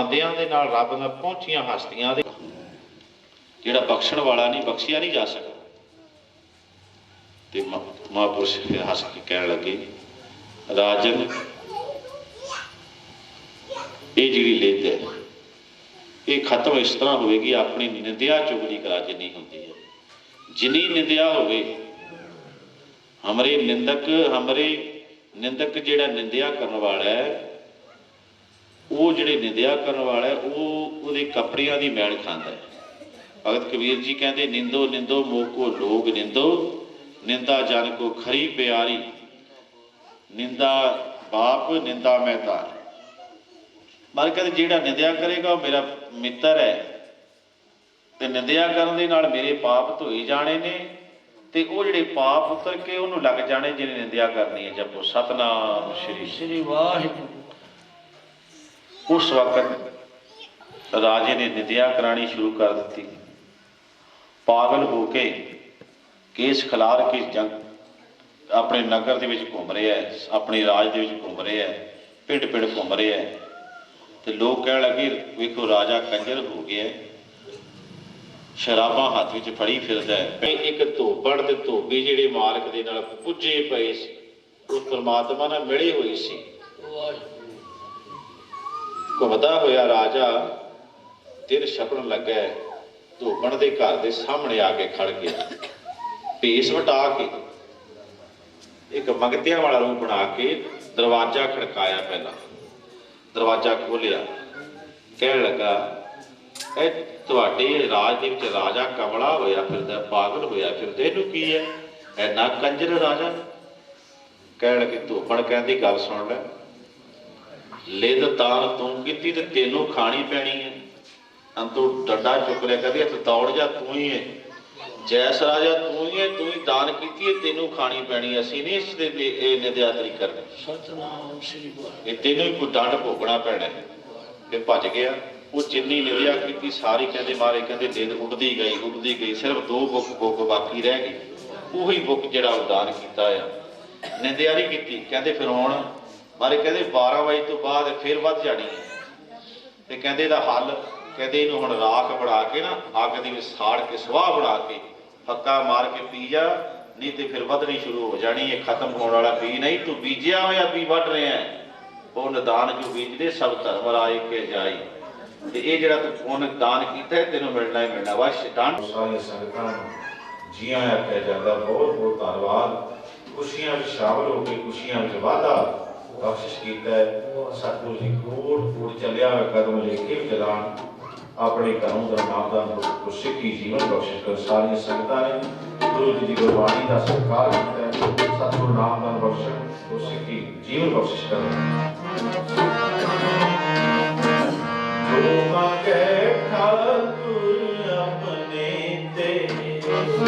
बंदियां दे नाल रब नाल पहुंचियां हस्तियां दे जिहड़ा बख्शण वाला नहीं बख्शिया नहीं जा सकता। तो महापुरुष फिर हस के कह लगे राजन ये जी लिद है ये खत्म इस तरह होएगी अपनी निंदिया चुगली करा जिनी होती है जिनी निंदिया होवे हमरे निंदक जिहड़ा निंदिया करने वाला है वो जिहड़े निंदिया करने वाला है वो कपड़ियां दी मैल खांदा है। भगत कबीर जी कहते निंदो निंदो मोको लोग निंदो निंदा जन को खरी प्यारी निंदा बाप निंदा मैं तार। मर कहते जिहड़ा निंदिया करेगा वो मेरा मित्र है ते निंदिया करन दे नाल मेरे पाप धोई जाने ने ते वो जिहड़े पाप उतर के उन्होंने लग जाने जिन्हें निंदिया करनी है। जपो सतनाम श्री श्री वाहिगुरू। उस वक्त राजे ने निंदिया करानी शुरू कर दी। पागल होके केस खिलार के जंग अपने नगर के घूम रहे है अपने राज के घूम रहे है पिंड पिंड घूम रहे है तो लोग कह लगे वेखो राजा कंजर हो गया शराबा हाथ में फड़ी फिरदा है। एक धोबड़ ते धोबी जिहड़े मालक दे नाल पुजे पए सी उस परमात्मा नाल मिले हुए सी। घुमदा होया राजा दिल छपन लगा धोबण दे घर दे सामने आके खड़ गया भेस वटा के एक मंगतिया वाला रूप बना के दरवाजा खड़काया। पहला दरवाजा खोलिया कह लगा तुहाडे राज दे विच राजा कमला होया फिरदा पागल होया फिरदा इहनूं की है इन्ना कंजर राजा। कह लगे धोबण कहंदी गल सुन लै लिद तान तूं कीती ते तैनूं खानी पैनी है अंतों डंडा चुक लिया कहती हथ दौड़ जा तू ही है जैस राजा तू ही है तू ही दान की तेनों खानी पैनी असी नहीं इस निंदियादरी करनी तेनों ही कोई डंड भोगना पैना। फिर भज गया वो जिन्नी निंदिया की सारी कहते मारे कहते लिद उड़ती गई सिर्फ दो बुक बाकी रह गई उही बुक जिहड़ा दान किया निंदिया नहीं की। कहते फिर हुण मारे कहते 12 बजे तो बाद फिर वध जानी है तो कहते इहदा हल कहते इनू हुण राख बना के ना अग दी साड़ के सुआह बना के फक्का मार के पी जा नहीं तो फिर वधनी शुरू हो जानी है खत्म होने वाला बी नहीं तू बीजिया होया बी वध रहे हैं वो निदान जो बीजदे सब धर्म राय के जाई ते ये जिहड़ा तू उन्हें दान किया तेनों मिलना ही मिलना। बस दान सारी संगतां जियां आख्या जाता बहुत बहुत धन्यवाद। खुशियां में शामिल हो गई खुशियां में वादा बख्शिश किया है सतगुरु जी कोट चलिया कदम लेके चलान अपने घरों का नामदान को सिक्खी जीवन बख्शिश कर। सारी संगतां ने गुरु जी की गुरबाणी का सत्कार किया है सतगुरु नामदान बख्शिश को सिक्खी जीवन बख्शिश कर। जो मांगे ठाकुर अपने ते देव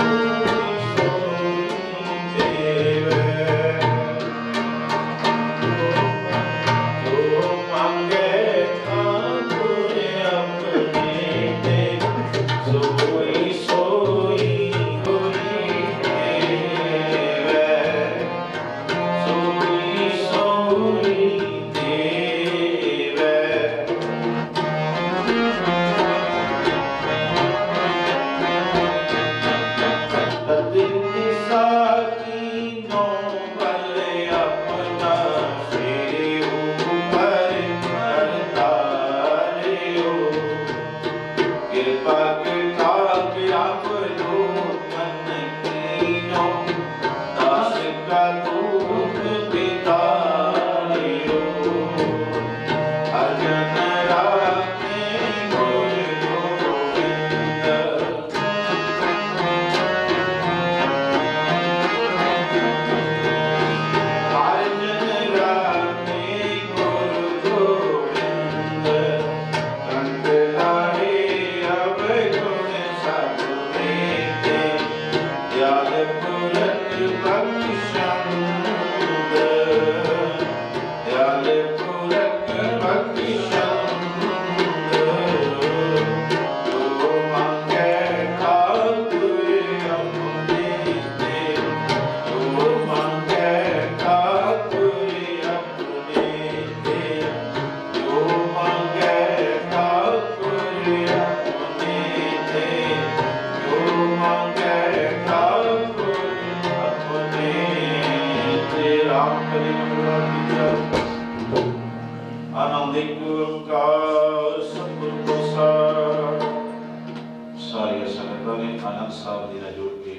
साहब जी ने जुड़ के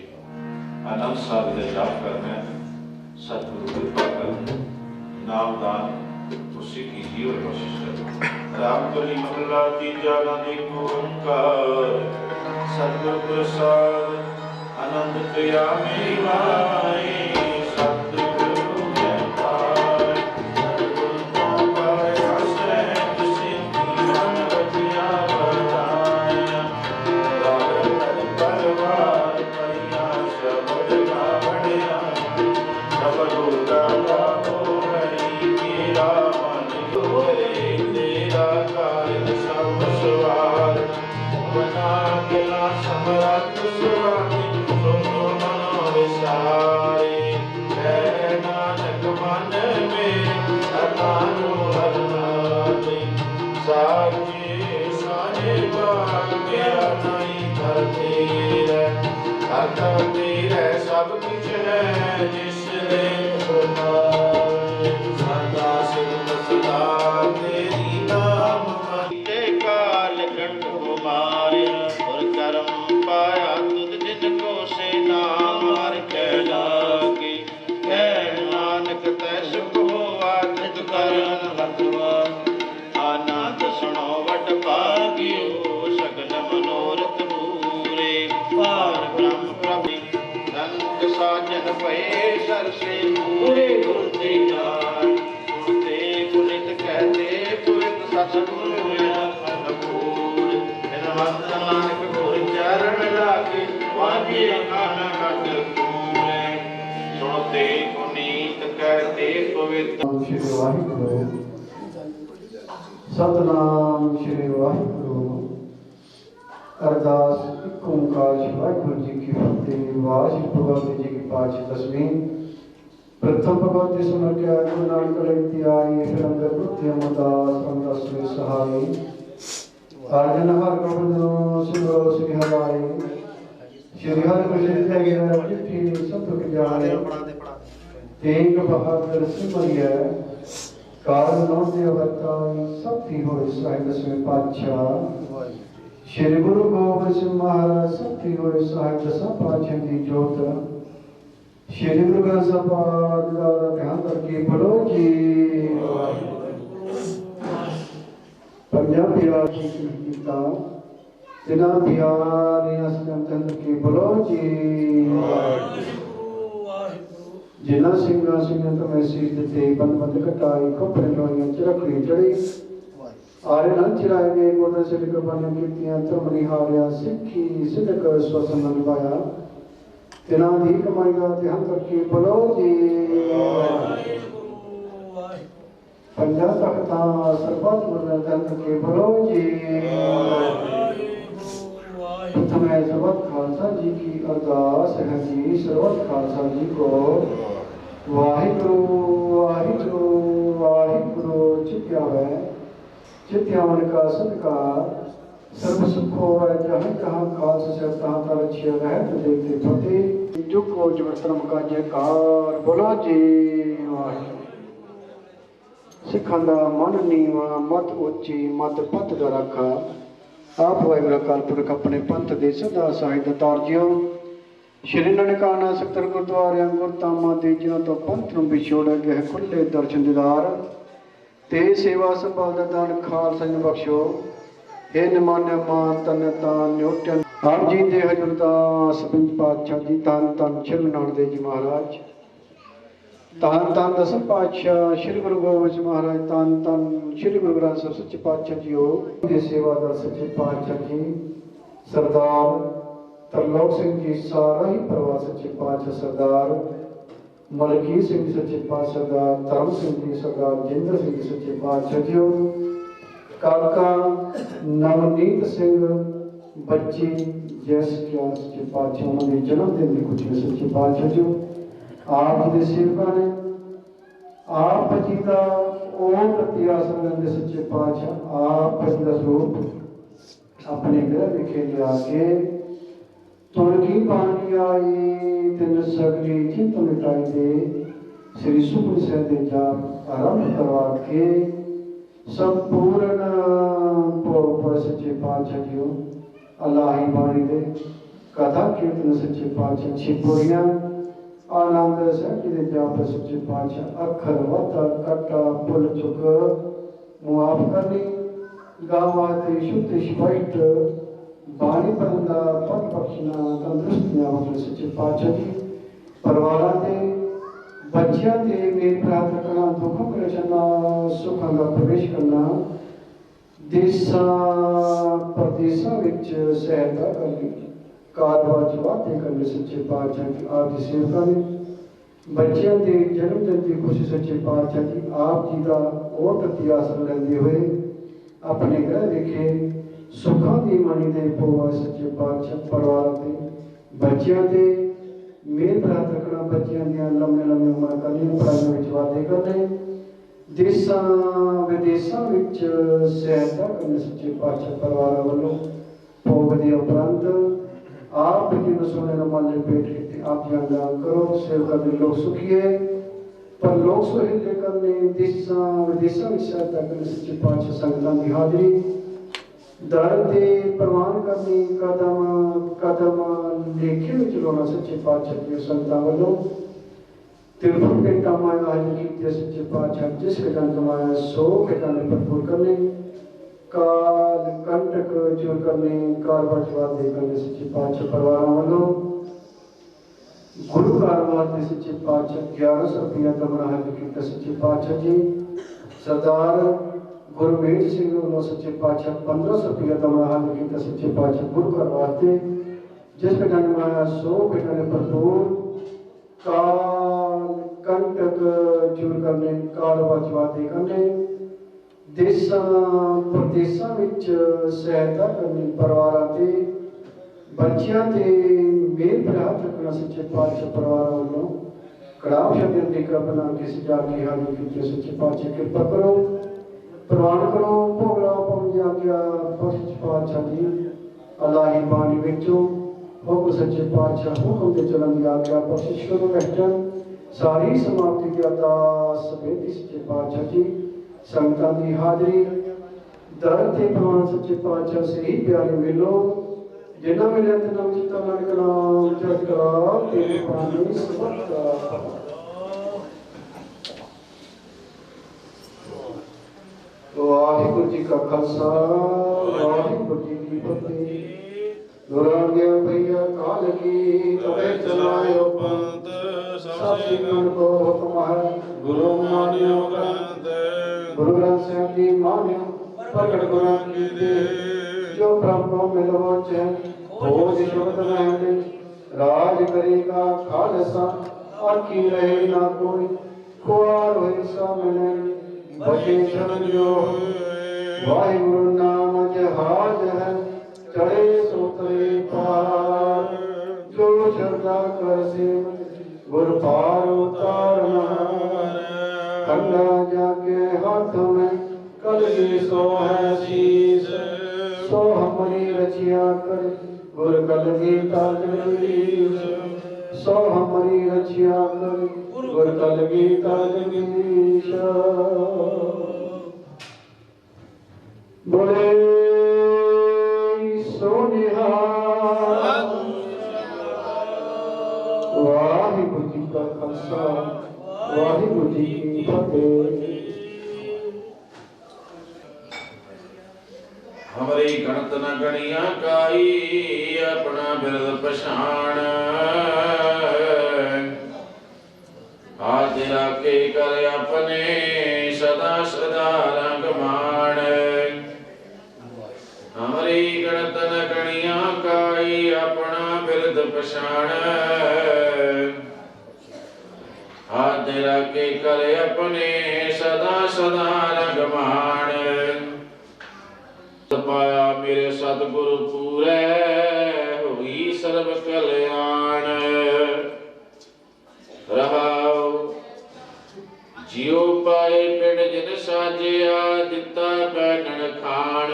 आनंद साहब का जाप करना है। सतगुरु कृपा कर नामदान तुसी कीजिए और कोशिश करो। राम कली महला तीजा ना देखो ओंकार सतगुरु प्रसाद आनंद प्रिया मेरी माई सतगुरु मैं पाए सतगुरु तो पाए आश्रय सिद्धि मन बचिया बताया राग परवार परिया शब्द का बढ़िया सब दुर्गा गावो हरि तेरा मन तोरे तेरा कार्य सब सवार बना गया समरथ सुराति सो मनो विसारे है नानक मन में अतानु हरनाते साचे सारे बाग गया नहीं धरती है सब कुछ है जिसने बनाए सदा सिद्ध सदा तेरी नाम ते काल कंठ कुमारिया और कर्म पाया तुद जिनको से नाम हर कैलागे कह नानक तै सुख होवा तित करन हतवा आनंद सुनो वट भागियो सगल मनोरथ पूरे पार ब्रह्म प्रभु धन साजन भये सर से पूरे गुर ते जान गुरते पुनित कहते पुरित सतगुरु अनुकूल बिनवंत नानक गुर चरण लागे वाजे कान कट कूले सुनते पुनीत कहते पवित्र श्री वाहिगुरु सतनाम श्री वाहिगुरु अरदास एक ओंकार वाहिगुरु जी की फतेह। वाहिगुरु भगवती जी की पाँच दसवीं प्रथम भगवती सुन के गुरु नानक लेती आई फिर अंदर बुद्धि अमदास अमदास में सहाय अर्जन हर गोविंदो सिमरो श्री हराय श्री हरि कृष्ण जय गिर चिट्ठी सतुक जाने तेग बहादुर सिमरिया कारण नौते अवताई शक्ति हो साहिब दसवें पातशाह श्री गुरु गोबिंद सिंह महाराज शक्ति हो साहिब दसवें पातशाह की जोत श्री गुरु ग्रंथ साहिब का ध्यान करके पढ़ो जी पंजाब बिहार की गीता बिना बिहार असंतन की पढ़ो जी जिना सिंगा सिंह तुम्हें शीश देते बंद बंद कटाई खोपरे लोइयां चरखड़ी चढ़ी आरे नल चिराए गए गोदे से लिख बने कीर्तियां तुमरी हारिया सिक्खी सिदक स्वसन निभाया तिना दी कमाई का ध्यान करके बोलो जी पंजा तख्ता सरबत गुरु ध्यान करके बोलो जी प्रथम सर्वत खालसा जी की अरदास है जी सर्वत खालसा जी को वाहिगुरु वाहिगुरु वाहिगुरु चित्यावन का सत्कार सर्व सुख हो जहाँ जहाँ खालसा से तहाँ तहाँ अच्छी रहत देखते फतेह जो को जबरतम का जयकार बोलो जी वाहिगुरु सिखां दा मन नीवा मत उच्ची मत पत दा रखा आप वाहिगुरू अकाल पुरख अपने पंथ दे सदा ਸਾਹਿਤ ਤਾਰਜਿਓ ਸ਼੍ਰੀ ਨਨਕਾਣਾ ਸਤਰ ਗੁਰਦੁਆਰਿਆਂ ਗੁਰਤਾਮਾਂ ਦੇ ਜਿਨ੍ਹਾਂ ਤੋਂ ਪੰਥ ਨੂੰ ਵਿਛੋੜਿਆ ਗਿਆ ਖੁੱਲੇ ਦਰਸ਼ਨ ਦੀਦਾਰ ਤੇ ਸੇਵਾ ਸੰਭਾਲ ਦਾ ਦਾਨ ਖਾਲਸਾ ਨੂੰ ਬਖਸ਼ੋ हे ਨਿਮਾਨਿਆ ਮਾਨ ਤਨ ਤਾਨ ਨਿਉਟਨ ਆਪ ਜੀ ਦੇ ਹਜ਼ੂਰ ਦਾਸ ਪੰਜ ਪਾਤਸ਼ਾਹ ਜੀ ਧੰਨ ਧੰਨ ਸ਼੍ਰੀ ਗੁਰੂ ਨਾਨਕ ਦੇਵ ਜੀ ਮਹਾਰਾਜ ਧੰਨ ਧੰਨ ਦਸਮ ਪਾਤਸ਼ਾਹ ਸ਼੍ਰੀ ਗੁਰੂ ਗੋਬਿੰਦ ਸਿੰਘ ਮਹਾਰਾਜ ਧੰਨ ਧੰਨ ਸ਼੍ਰੀ ਗੁਰੂ ਗ੍ਰੰਥ ਸਾਹਿਬ ਸੱਚੇ ਪਾਤਸ਼ਾਹ ਜੀਓ ਦੇ ਸੇਵਾਦਾਰ ਸੱਚੇ ਪਾਤਸ਼ਾਹ ਜੀ ਸਰਦਾਰ ਤਰਲੋਕ ਸਿੰਘ ਜੀ ਸਾਰਾ ਹੀ ਪਰਿਵਾਰ ਸੱਚੇ ਪਾਤਸ਼ਾਹ ਸਰਦਾਰ ਮਲਕੀ ਸਿੰਘ ਜੀ ਸੱਚੇ ਪਾਤਸ਼ਾਹ ਸਰਦਾਰ ਧਰਮ ਸਿੰਘ ਜੀ ਸਰਦਾਰ ਜਿੰਦਰ ਸਿੰਘ ਜੀ ਸੱਚੇ ਪਾਤਸ਼ਾਹ ਜੀਓ ਕਾਕਾ ਨਵਨੀਤ ਸਿੰਘ ਬੱਚੀ ਜੈਸ ਕਲਾਸ ਸੱਚੇ ਪਾਤਸ਼ਾਹ ਉਹਨਾਂ ਦੇ ਜਨਮ ਦਿਨ ਦੀ ਖੁਸ਼ੀ ਸੱਚੇ ਪਾਤਸ਼ਾਹ ਜੀਓ आप जी सेवका ने आप जी का ओम प्रत्यासन करते सच्चे पातशाह आप जी का स्वरूप अपने ग्रह विखे लिया के तुलकी पानी आई तिन सगली चिंत मिटाई दे श्री सुखमनी साहिब दे जाप आरंभ करवा के संपूर्ण भोग पर सच्चे पातशाह जी अल्लाह ही बाणी दे कथा कीर्तन सच्चे पातशाह छिपोरियां आनंद ਸਾਹਿਬ ਜੀ ਦੇ ਜਾਪ ਸੱਚੇ ਪਾਤਸ਼ਾਹ ਅੱਖਰ ਵਾਧਾ ਕੱਟਾ ਭੁੱਲ ਚੁੱਕ ਮੁਆਫ ਕਰਨੀ ਗਾਵਾਂ ਤੇ ਸ਼ੁੱਧ ਸਪਸ਼ਟ ਬਾਣੀ ਪੜ੍ਹਨ ਦਾ ਪੱਖ ਬਖਸ਼ਣਾ ਤੰਦਰੁਸਤੀਆਂ ਬਖਸ਼ਣ ਸੱਚੇ ਪਾਤਸ਼ਾਹ ਜੀ ਪਰਿਵਾਰਾਂ ਦੇ ਬੱਚਿਆਂ ਦੇ ਮੇਲ ਪ੍ਰਾਪਤ ਕਰਨਾ ਦੁੱਖਾਂ ਪਰੇਸ਼ਾਨਾਂ ਸੁੱਖਾਂ ਦਾ ਪ੍ਰਵੇਸ਼ ਕਰਨਾ ਦੇਸ਼ਾਂ ਪ੍ਰਦੇਸ਼ਾਂ ਵਿੱਚ ਸਹਾਇਤਾ ਕਰਨੀ ਕਾਰਵਾਈ ਵਾਅਦੇ ਕਰਨੇ ਸੱਚੇ ਪਾਤਸ਼ਾਹ ਜੀ ਆਪ ਦੀ ਸੇਵਕਾਂ ਨੇ ਬੱਚਿਆਂ ਦੇ ਜਨਮ ਦਿਨ ਦੀ ਖੁਸ਼ੀ ਸੱਚੇ ਪਾਤਸ਼ਾਹ ਜੀ ਆਪ ਜੀ ਦਾ ਉਹ ਪ੍ਰਤੀ ਆਸਰਾ ਲੈਂਦੇ ਹੋਏ ਆਪਣੇ ਗ੍ਰਹਿ ਵਿਖੇ ਸੁੱਖਾਂ ਦੀ ਮਣੀ ਦੇ ਪੋਵਾ ਸੱਚੇ ਪਾਤਸ਼ਾਹ ਪਰਿਵਾਰਾਂ ਤੇ ਬੱਚਿਆਂ ਦੇ ਮੇਲ ਪ੍ਰਾਪਤ ਰੱਖਣਾ ਬੱਚਿਆਂ ਦੀਆਂ ਲੰਮੇ ਲੰਮੇ ਉਮਰਾਂ ਕਰਨੀਆਂ ਪੜ੍ਹਾਈਆਂ ਵਿੱਚ ਵਾਧੇ ਕਰਨੇ ਦੇਸ਼ਾਂ ਵਿਦੇਸ਼ਾਂ ਵਿੱਚ ਸਹਾਇਤਾ ਕਰਨੀ ਸੱਚੇ ਪਾਤਸ਼ਾਹ ਪਰਿਵਾਰਾਂ ਵੱਲੋਂ ਭੋਗ ਦੇ ਉਪਰੰਤ आप जी सुने माले पेट के आप ध्यान करो सेवा में लोग सुखिए पर लोग सुहित करने देशा विदेशा में सहायता करने सच्चे पातशाह संगतां की हाजिरी दर दे प्रवान करनी कदम कदम लेखे में चलाना सच्चे पातशाह की संगतां वालों तिरुपति के कमाया हाजिर की सच्चे पातशाह जिस खजान कमाया सो खजाने भरपूर करने काल कंटक चूर करने कारवार जवाब दे करने सच्चे पातशाह परिवारों वालों गुरु कारवार दे सच्चे पातशाह 1100 रुपया दमरा हाजिर किया सच्चे पातशाह जी सरदार गुरमेज सिंह वालों सच्चे पातशाह 1500 रुपया दमरा हाजिर किया सच्चे पातशाह गुरु कारवार दे जिस बेटाने माया सो बेटाने भरपूर काल कंटक चूर करने कारवार जवाब दे करने देशा प्रदेशा विच सहायता करनी परिवारां ते बच्चियां ते मेल प्राप्त रखना सच्चे पातशाह परिवारां वालों कड़ाह शब्द दी बना के सजा के हाजिर कीते सच्चे पातशाह कृपा करो प्रवान करो भोगला पहुंच गया सच्चे पातशाह जी अल्लाही बाणी विचों हुक्म सच्चे पातशाह हुक्म ते चलन दी आज्ञा बख्शिश करो कहते सारी समाप्ति की अरदास बेनती सच्चे पातशाह जी संगतां की हाजिरी दर ते प्रवान सच्चे पातशाह से ही प्यारे मिलो जिन्ना मिले ते नाम चिता नानक नाम जप करा तेरे पानी समर्थ वाहिगुरु जी का खालसा वाहिगुरु जी की फतेह दुरांगे भैया काल की तबे चलायो पंथ सब सिमरन को हुक्म है गुरु मानियो ग्रंथ गुरु ग्रंथ साहिब जी मानियो प्रगट गुरां की दे जो ब्रह्म मिलवो चैन हो शब्द महले राज करेगा खालसा आखी रहे ना कोई खुआर होए सा मिले बचे शरण जो वाहिगुरु नाम जहाज है चढ़े सोतरे पार जो श्रद्धा कर से गुर पार उतारना खंडा जाके हाथ में कल की सो है शीस सो हमारी रचिया कर गुर कल की ताजवीस सो हमारी रचिया कर गुर कल की ताजवीस बोले सोनिहार वाहिगुरु जी का खालसा वाहिगुरु जी की फतेह। हमारी गणत न गणिया काई अपना बिरद पछाण हाथ राखे कर अपने सदा सदा रंग मान हमारी गणत न गणिया काई अपना बिरद पछाण हाथ राखे कर अपने सदा सदा रंग मान पाया मेरे सतगुरु पूरे हुई सर्व कल्याण रहाओ जियो पाए पिंड जिन साजिया दिता बैठन खान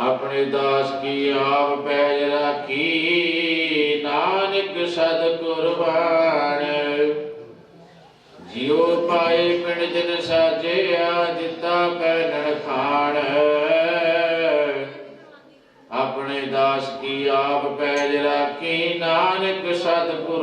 अपने दास की आप पैज राखी नानक सद कुर्बान जियो पाए पिंड जिन साजे दिता पैनन खान अपने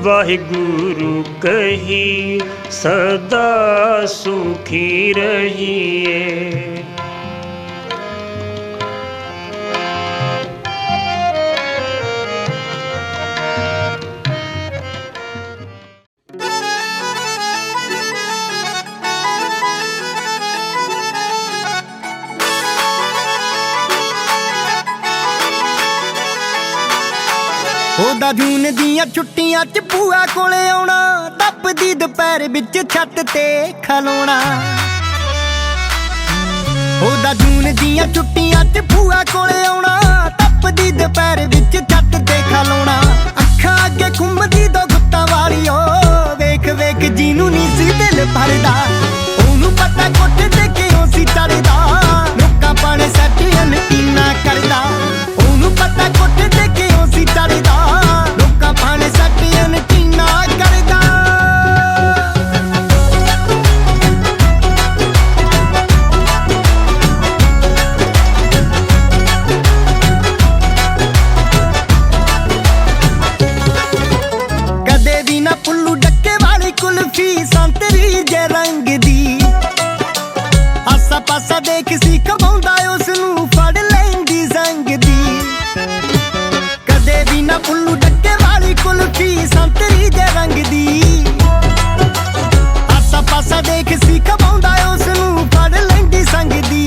वाहिगुरु कही सदा सुखी रहिए। ਉਹਦਾ ਜੂਨ ਦੀਆਂ ਛੁੱਟੀਆਂ ਚ ਭੂਆ ਕੋਲੇ ਆਉਣਾ, ਤਪਦੀ ਦੁਪਹਿਰ ਵਿੱਚ ਛੱਤ ਤੇ ਖਲੋਣਾ। ਉਹਦਾ ਜੂਨ ਦੀਆਂ ਛੁੱਟੀਆਂ ਚ ਭੂਆ ਕੋਲੇ ਆਉਣਾ, ਤਪਦੀ ਦੁਪਹਿਰ ਵਿੱਚ ਛੱਤ ਤੇ ਖਲੋਣਾ। ਅੱਖਾਂ ਅੱਗੇ ਘੁੰਮਦੀ ਦੋ ਗੁੱਤਾਂ ਵਾਲੀ, ਓ ਵੇਖ ਵੇਖ ਜਿਹਨੂੰ ਨੀ ਸੀ ਦਿਲ ਭਰਦਾ। ਉਹਨੂੰ ਪਤਾ ਕੋਠੇ ਤੇ ਕਿਉਂ ਸੀ ਚੜਦਾ, ਲੋਕਾਂ ਪਾਣੇ ਸੱਟ ਯਕੀਨਾ ਕਰਦਾ। ਉਹਨੂੰ ਪਤਾ ਕੋਠੇ ਤੇ ਕਿਉਂ ਸੀ ਚੜਦਾ, ਲੋਕਾਂ ਪਾਣੇ ਸੱਟ ਯਕੀਨਾ ਕਰਦਾ। ਕਦੇ ਵੀ ਨਾ ਪੁੱਲੂ ਡੱਕੇ ਵਾਲੀ ਕੁਲਫੀ ਸੰਤਰੀ ਜੇ ਰੰਗ ਦੀ, ਆਸਾ ਪਾਸਾ ਦੇਖ ਸੀ ਕਮਾਉਂਦਾ ਉਸ ਨੂੰ ਫੜ ਲੈਂਦੀ ਸੰਗ ਦੀ। ਕਦੇ ਵੀ ਨਾ ਪੁੱਲੂ ਡੱਕੇ ਵਾਲੀ ਕੁਲਫੀ ਸੰਤਰੀ ਜੇ ਰੰਗ ਦੀ, ਆਸਾ ਪਾਸਾ ਦੇਖ ਸੀ ਕਮਾਉਂਦਾ ਉਸ ਨੂੰ ਫੜ ਲੈਂਦੀ ਸੰਗ ਦੀ।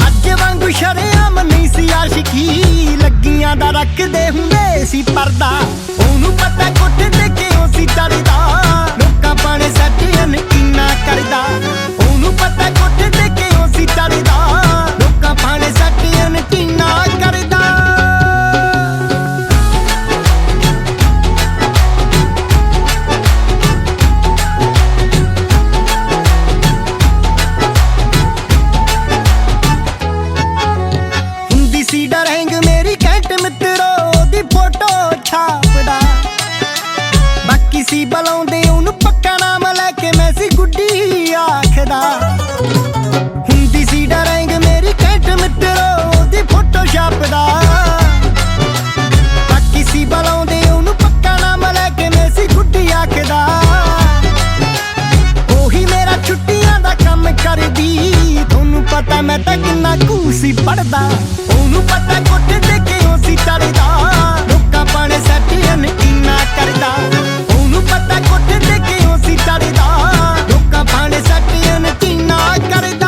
ਅੱਜ ਵਾਂਗੂ ਸ਼ਰੇਆਮ ਨਹੀਂ ਸੀ ਆਸ਼ਿਕੀ, ਲੱਗੀਆਂ ਦਾ ਰੱਖਦੇ ਹੁੰਦੇ ਸੀ ਪਰਦਾ। ਉਹਨੂੰ ਪਤਾ ਕੋਠੇ ਤੇ ਕਿਉਂ ਸੀ ਚੜਦਾ, ਲੋਕਾਂ ਪਾਣੇ ਸੱਟ ਯਕੀਨਾ ਕਰਦਾ। ਉਹਨੂੰ ਪਤਾ ਕੋਠੇ ਤੇ ਕਿਉਂ ਸੀ ਚੜਦਾ, ਲੋਕਾਂ ਪਾਣੇ ਸੱਟ ਯਕੀਨਾ ਕਰਦਾ। ਹੁੰਦੀ ਸੀ ਡਰੈਂਗ ਮੇਰੀ ਘੈਂਟ ਮਿੱਤਰੋ ਦੀ ਫੋਟੋ ਛਾਪਦਾ, ਬਾਕੀ ਸੀ ਬੁਲਾਉਂਦੇ ਉਹਨੂੰ ਪੱਕਾ ਨਾਮ ਲੈ ਕੇ ਮੈਂ ਸੀ ਗੁੱਡੀ ਆਖਦਾ। ਹੁੰਦੀ ਸੀ ਡਰੈਂਗ ਮੇਰੀ ਘੈਂਟ ਮਿੱਤਰੋ ਦੀ ਫੋਟੋ ਛਾਪਦਾ, ਬਾਕੀ ਸੀ ਬੁਲਾਉਂਦੇ ਉਹਨੂੰ ਪੱਕਾ ਨਾਮ ਲੈ ਕੇ ਮੈਂ ਸੀ ਗੁੱਡੀ ਆਖਦਾ। ਉਹੀ ਮੇਰਾ ਛੁੱਟੀਆਂ ਦਾ ਕੰਮ ਕਰਦੀ, ਤੁਹਾਨੂੰ ਪਤਾ ਮੈਂ ਤਾਂ ਕਿੰਨਾ ਕੁ ਸੀ ਪੜਦਾ। ਉਹਨੂੰ ਪਤਾ ਕੋਠੇ ਤੇ ਕਿਉਂ ਸੀ ਚੜਦਾ, ਲੋਕਾਂ ਪਾਣੇ ਸੱਟ ਯਕੀਨਾ ਕਰਦਾ। ਉਹਨੂੰ ਪਤਾ ਕੋਠੇ ਤੇ ਕਿਉਂ ਸੀ ਚੜਦਾ, ਲੋਕਾਂ ਪਾਣੇ ਸੱਟ ਯਕੀਨਾ ਕਰਦਾ।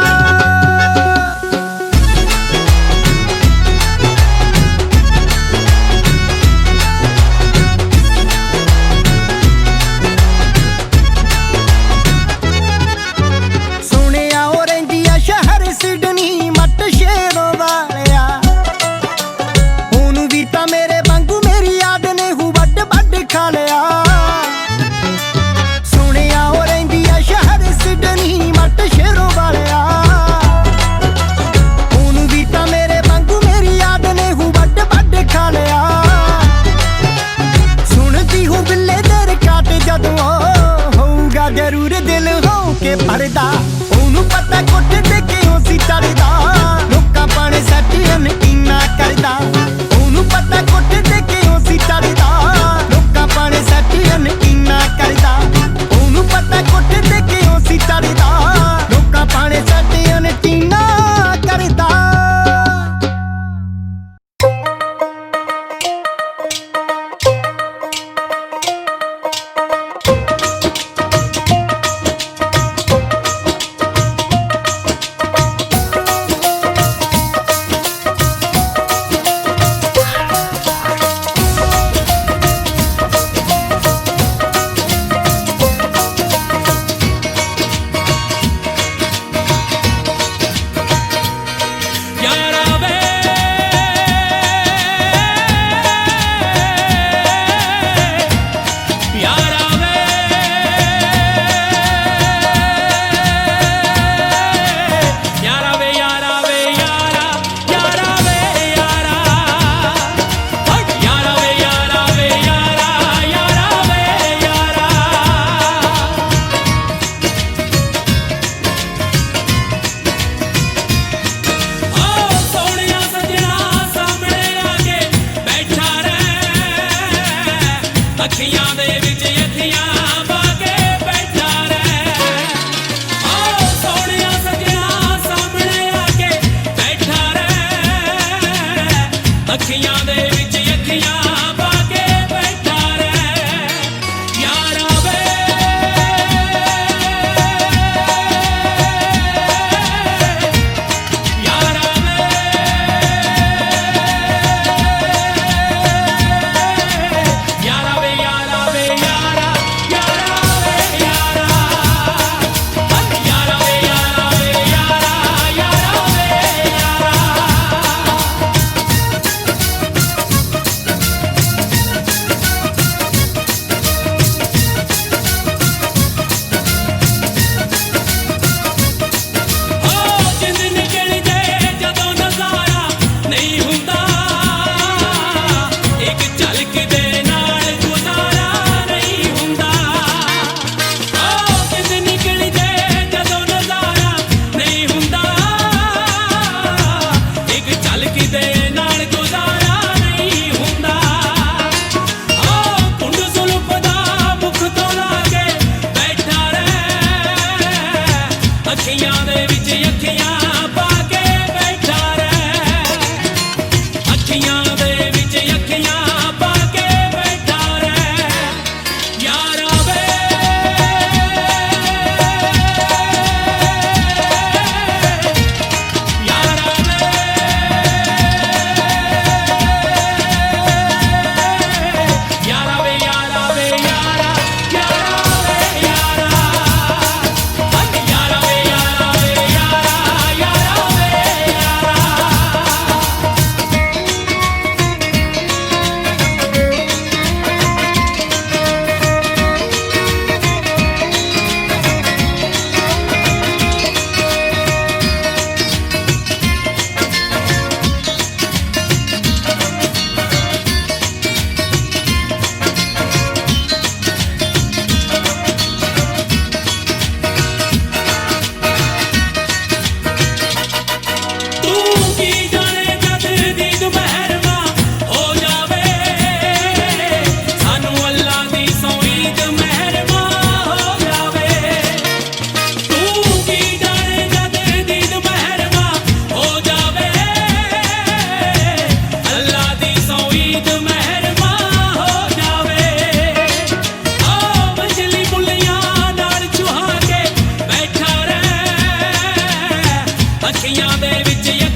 ਸੋਹਣਿਆ ਉਹ ਰਹਿੰਦੀ ਆ ਸ਼ਹਿਰ ਸਿਡਨੀ ਮੱਟ ਸ਼ੇਰੋਂ ਵਾਲਿਆ,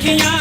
ਅੱਖੀਆਂ